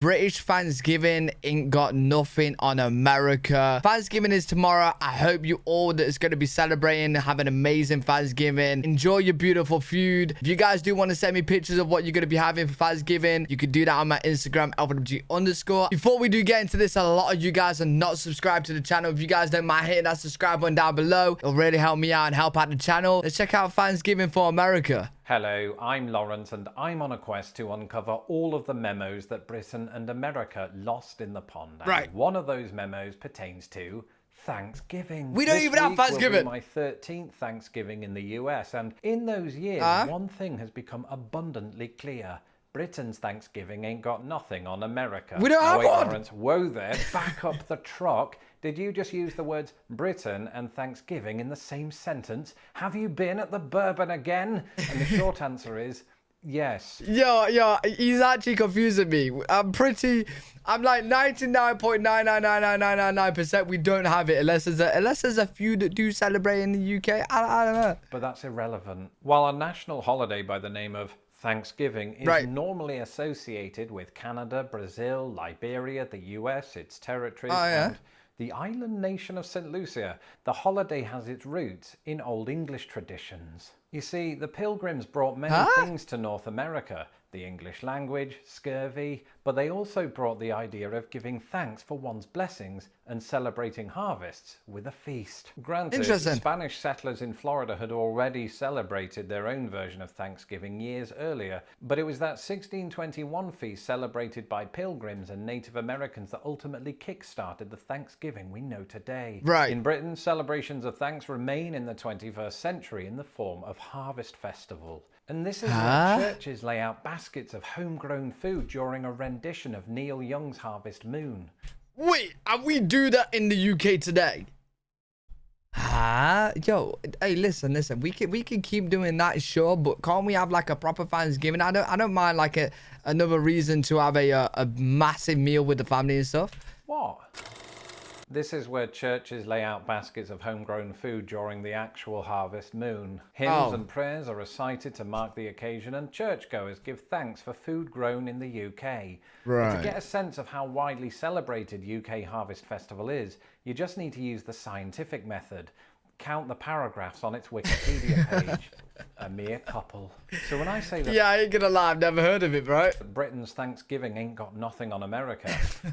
British Thanksgiving ain't got nothing on America. Thanksgiving is tomorrow. I hope you all that is going to be celebrating have an amazing Thanksgiving. Enjoy your beautiful food. If you guys do want to send me pictures of what you're going to be having for Thanksgiving, you could do that on my Instagram, _. Before we do get into this, a lot of you guys are not subscribed to the channel. If you guys don't mind hitting that subscribe button down below, it'll really help me out and help out the channel. Let's check out Thanksgiving for America. Hello, I'm Lawrence and I'm on a quest to uncover all of the memos that Britain and America lost in the pond. And right. One of those memos pertains to Thanksgiving. We don't even have Thanksgiving. Will be my 13th Thanksgiving in the US, and in those years, one thing has become abundantly clear. Britain's Thanksgiving ain't got nothing on America. We don't have one. Lawrence, whoa there, back up the truck. Did you just use the words Britain and Thanksgiving in the same sentence? Have you been at the bourbon again? And the short answer is yes. Yo, he's actually confusing me. I'm like 99.9999999% we don't have it unless there's a few that do celebrate in the UK. I don't know. But that's irrelevant. While a national holiday by the name of Thanksgiving is normally associated with Canada, Brazil, Liberia, the US, its territories, and the island nation of St. Lucia, the holiday has its roots in Old English traditions. You see, the Pilgrims brought many things to North America. The English language, scurvy, but they also brought the idea of giving thanks for one's blessings and celebrating harvests with a feast. Granted, Spanish settlers in Florida had already celebrated their own version of Thanksgiving years earlier, but it was that 1621 feast celebrated by Pilgrims and Native Americans that ultimately kick-started the Thanksgiving we know today. Right. In Britain, celebrations of thanks remain in the 21st century in the form of Harvest Festival. And this is where churches lay out baskets of homegrown food during a rendition of Neil Young's Harvest Moon. Wait, and we do that in the UK today? Yo, hey, listen, we can keep doing that, sure, but can't we have like a proper Thanksgiving? I don't mind like another reason to have a massive meal with the family and stuff. What? This is where churches lay out baskets of homegrown food during the actual harvest moon. Hymns and prayers are recited to mark the occasion, and churchgoers give thanks for food grown in the UK. But to get a sense of how widely celebrated UK Harvest Festival is, you just need to use the scientific method. Count the paragraphs on its Wikipedia page. A mere couple. So when I say that... Yeah, I ain't gonna lie, I've never heard of it, bro. Britain's Thanksgiving ain't got nothing on America.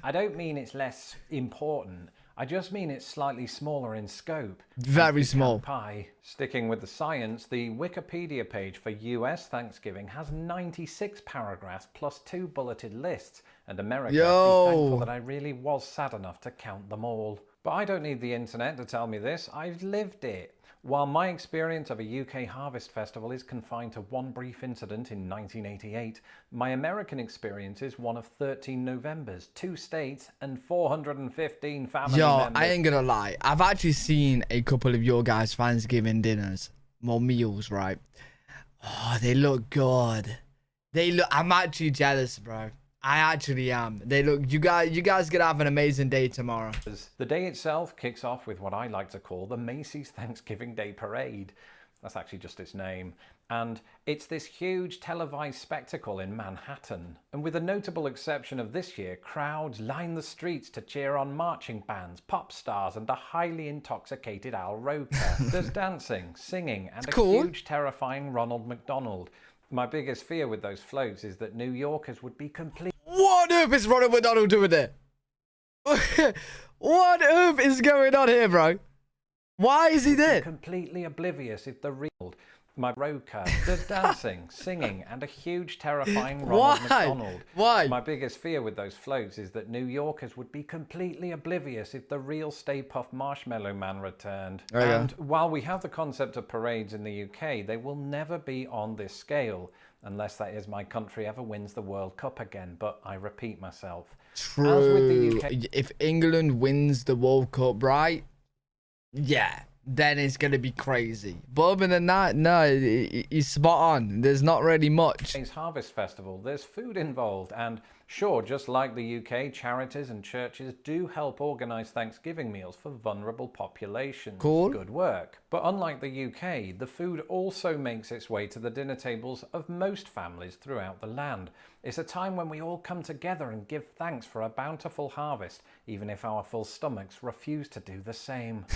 I don't mean it's less important. I just mean it's slightly smaller in scope. Very small. Pie. Sticking with the science, the Wikipedia page for US Thanksgiving has 96 paragraphs plus 2 bulleted lists, and America, be thankful that I really was sad enough to count them all. But I don't need the internet to tell me this, I've lived it. While my experience of a UK Harvest Festival is confined to one brief incident in 1988, my American experience is one of 13 Novembers, 2 states, and 415 family members. I ain't gonna lie. I've actually seen a couple of your guys' Thanksgiving dinners, more meals, right? Oh, they look good. I'm actually jealous, bro. I actually am. You guys gonna have an amazing day tomorrow. The day itself kicks off with what I like to call the Macy's Thanksgiving Day Parade. That's actually just its name. And it's this huge televised spectacle in Manhattan. And with a notable exception of this year, crowds line the streets to cheer on marching bands, pop stars, and a highly intoxicated Al Roker. There's dancing, singing, and a huge terrifying Ronald McDonald. My biggest fear with those floats is that New Yorkers would be complete. What on earth is Ronald McDonald doing there? What on earth is going on here, bro? Why is he there? Completely oblivious if the real my roker. There's dancing, singing, and a huge terrifying Ronald McDonald. Why? My biggest fear with those floats is that New Yorkers would be completely oblivious if the real Stay Puft Marshmallow Man returned. And while we have the concept of parades in the UK, they will never be on this scale, unless that is my country ever wins the World Cup again, but I repeat myself. True. As with the UK, if England wins the World Cup, right? Yeah. Then it's going to be crazy. But other than that, no, he's spot on. There's not really much. Harvest Festival, there's food involved, and Sure, just like the UK, charities and churches do help organise Thanksgiving meals for vulnerable populations. Cool. Good work. But unlike the UK, the food also makes its way to the dinner tables of most families throughout the land. It's a time when we all come together and give thanks for a bountiful harvest, even if our full stomachs refuse to do the same.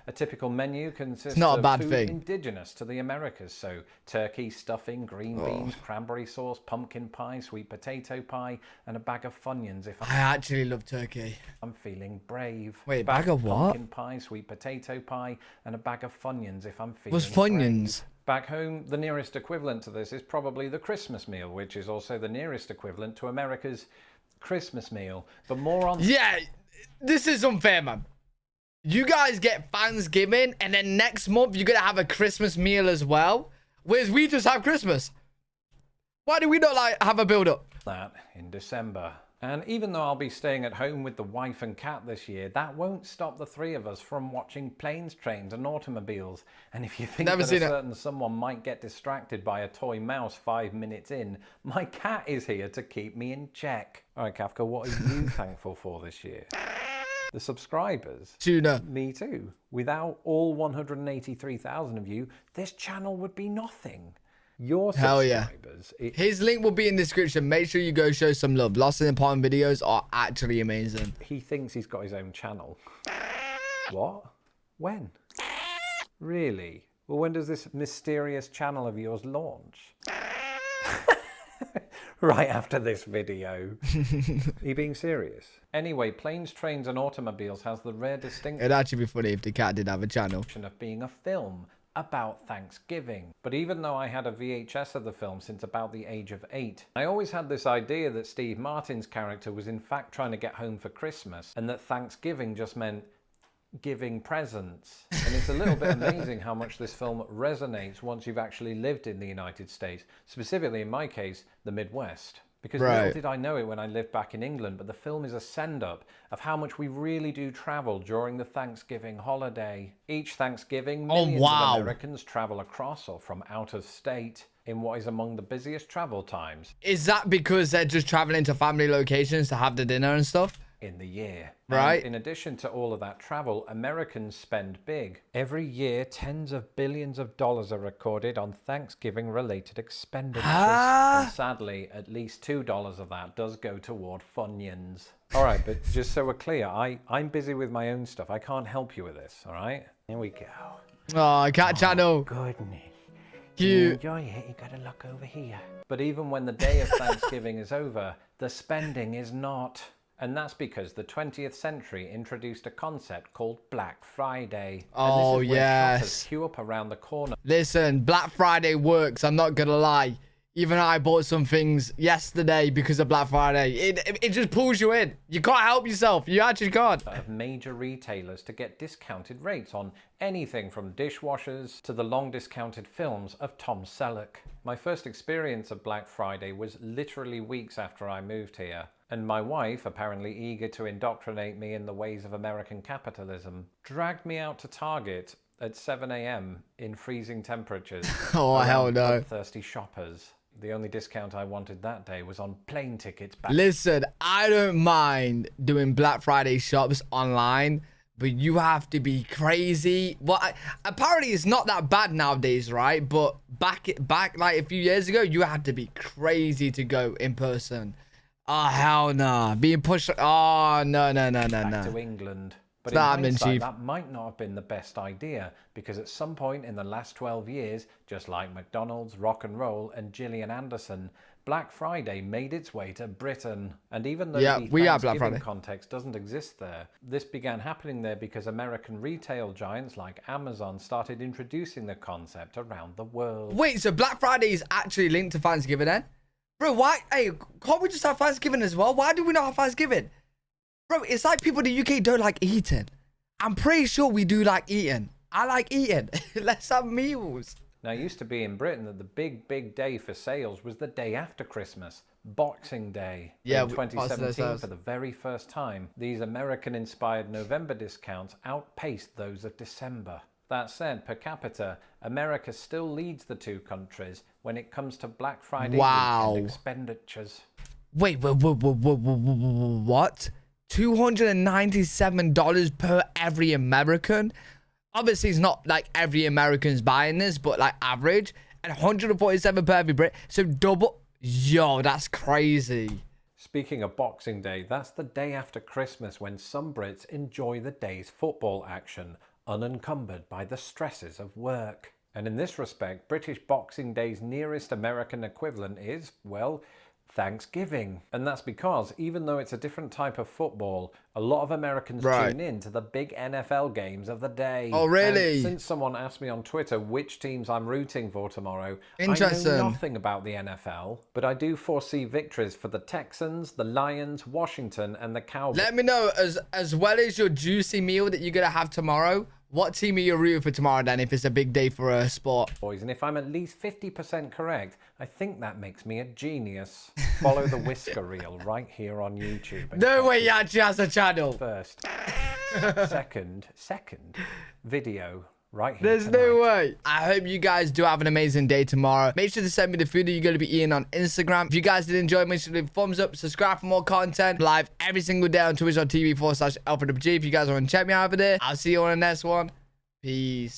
A typical menu consists of food indigenous to the Americas, so turkey, stuffing, green beans, cranberry sauce, pumpkin pie, sweet potato pie, and a bag of Funyuns if I actually love turkey. I'm feeling brave. Wait, a bag of what? Pumpkin pie, sweet potato pie, and a bag of Funyuns if I'm feeling What's Funyuns? brave. Back home, the nearest equivalent to this is probably the Christmas meal, which is also the nearest equivalent to America's Christmas meal. But more on... Yeah, this is unfair, man. You guys get Thanksgiving, and then next month you're going to have a Christmas meal as well, whereas we just have Christmas. Why do we not like have a build-up? That in December. And even though I'll be staying at home with the wife and cat this year, that won't stop the three of us from watching planes, trains and automobiles. And if you think that a certain someone might get distracted by a toy mouse 5 minutes in, my cat is here to keep me in check. All right, Kafka, what are you thankful for this year? The subscribers. Tuna. Me too. Without all 183,000 of you, this channel would be nothing. Your subscribers. Yeah. His link will be in the description. Make sure you go show some love. Larsen and Pamela videos are actually amazing. He thinks he's got his own channel. What? When? Really? Well, when does this mysterious channel of yours launch? Right after this video. Are you being serious? Anyway, Planes, Trains and Automobiles has the rare distinction. It'd actually be funny if the cat did have a channel. Of being a film about Thanksgiving. But even though I had a VHS of the film since about the age of 8, I always had this idea that Steve Martin's character was in fact trying to get home for Christmas, and that Thanksgiving just meant giving presents. And it's a little bit amazing how much this film resonates once you've actually lived in the United States, specifically in my case, the Midwest. Because little did I know it when I lived back in England, but the film is a send-up of how much we really do travel during the Thanksgiving holiday. Each Thanksgiving, millions of Americans travel across or from out of state in what is among the busiest travel times. Is that because they're just traveling to family locations to have the dinner and stuff? In the year. Right. And in addition to all of that travel, Americans spend big. Every year, tens of billions of dollars are recorded on Thanksgiving-related expenditures. And sadly, at least $2 of that does go toward Funyuns. All right, but just so we're clear, I'm busy with my own stuff. I can't help you with this, all right? Here we go. Oh, cat channel. Goodness. Cute. You enjoy it, you gotta look over here. But even when the day of Thanksgiving is over, the spending is not. And that's because the 20th century introduced a concept called Black Friday. Oh, and this is where shoppers queue up around the corner. Listen, Black Friday works. I'm not going to lie. Even I bought some things yesterday because of Black Friday. It just pulls you in. You can't help yourself. You actually can't. Of major retailers to get discounted rates on anything from dishwashers to the long discounted films of Tom Selleck. My first experience of Black Friday was literally weeks after I moved here. And my wife, apparently eager to indoctrinate me in the ways of American capitalism, dragged me out to Target at 7 a.m. in freezing temperatures. Oh, hell no. Thirsty shoppers. The only discount I wanted that day was on plane tickets back. Listen, I don't mind doing Black Friday shops online, but you have to be crazy. Well, apparently it's not that bad nowadays, right? But back like a few years ago, you had to be crazy to go in person. Oh, hell no. Being pushed. Oh, no. Back to England. But in hindsight, that might not have been the best idea, because at some point in the last 12 years, just like McDonald's, rock and roll, and Gillian Anderson, Black Friday made its way to Britain. And even though the Thanksgiving context doesn't exist there, this began happening there because American retail giants like Amazon started introducing the concept around the world. Wait, so Black Friday is actually linked to Thanksgiving then? Bro, why? Hey, can't we just have Thanksgiving as well? Why do we not have Thanksgiving? Bro, it's like people in the UK don't like eating. I'm pretty sure we do like eating. I like eating. Let's have meals. Now, it used to be in Britain that the big day for sales was the day after Christmas, Boxing Day. Yeah, in 2017, for the very first time, these American-inspired November discounts outpaced those of December. That said, per capita, America still leads the two countries when it comes to Black Friday weekend expenditures. Wait, what? $297 per every American? Obviously, it's not like every American's buying this, but like average. And 147 per every Brit. So double. Yo, that's crazy. Speaking of Boxing Day, that's the day after Christmas when some Brits enjoy the day's football action, unencumbered by the stresses of work. And in this respect, British Boxing Day's nearest American equivalent is, well, Thanksgiving. And that's because, even though it's a different type of football, a lot of Americans tune in to the big NFL games of the day. Oh, really? And since someone asked me on Twitter which teams I'm rooting for tomorrow, interesting. I know nothing about the NFL, but I do foresee victories for the Texans, the Lions, Washington, and the Cowboys. Let me know, as well as your juicy meal that you're going to have tomorrow, what team are you rooting for tomorrow then, if it's a big day for a sport? And if I'm at least 50% correct, I think that makes me a genius. Follow the whisker reel right here on YouTube. No way he actually has a channel. First. Second video right here There's tonight. no way. I hope you guys do have an amazing day tomorrow. Make sure to send me the food that you're going to be eating on Instagram. If you guys did enjoy, make sure to leave a thumbs up, subscribe for more content. Live every single day on twitch.tv/LFG. If you guys want to check me out over there, I'll see you on the next one. Peace.